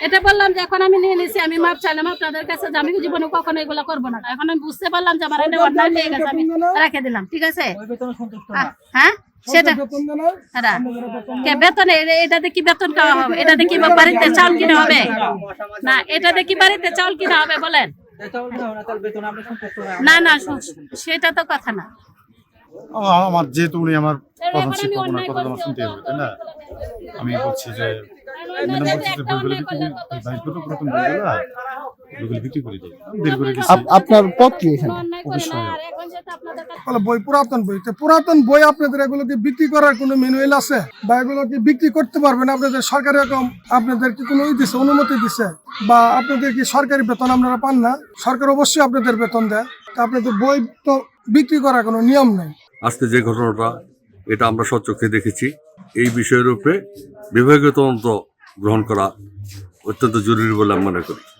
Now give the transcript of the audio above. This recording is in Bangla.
এটা বললাম যে এখন আমি নিয়ে নিছি, আমি মাপ চাইলাম আপনাদের কাছে যে আমি জীবনে কখনো এগুলো করবো না। এখন আমি বুঝতে পারলাম যে আমার এটা অন্যায় হয়ে গেছে, আমি রেখে দিলাম। ঠিক আছে, হ্যাঁ সেটা বেতন, এটাতে কি বেতন খাওয়া হবে? এটাতে কি বাড়িতে চাউল কিনা হবে? না, এটাতে কি বাড়িতে চাউল কিনা হবে বলেন? না না, সেটা তো কথা না। আমার যেহেতু উনি আমার প্রধান শিক্ষক, ওনার কথা আমার শুনতে হবে, তাই না? আমি বলছি যে আপনার পদ কি এখানে? বই পুরাতন বই, পুরাতন বই আপনাদের এগুলোকে বিক্রি করার কোনো ম্যানুয়াল আছে বা এগুলোকে বিক্রি করতে পারবেন? আপনাদের সরকারি রকম আপনাদের কি কোনো দিছে, অনুমতি দিছে? বা আপনাদের কি সরকারি বেতন আপনারা পান না? সরকার অবশ্যই আপনাদের বেতন দেয়, তা আপনাদের বই তো বিক্রি করার কোনো নিয়ম নেই। আজকে যে ঘটনাটা, এটা আমরা স্বচক্ষে দেখেছি। এই বিষয়ের উপরে বিভাগীয় তদন্ত গ্রহণ করা অত্যন্ত জরুরি বলে আমি মনে করি।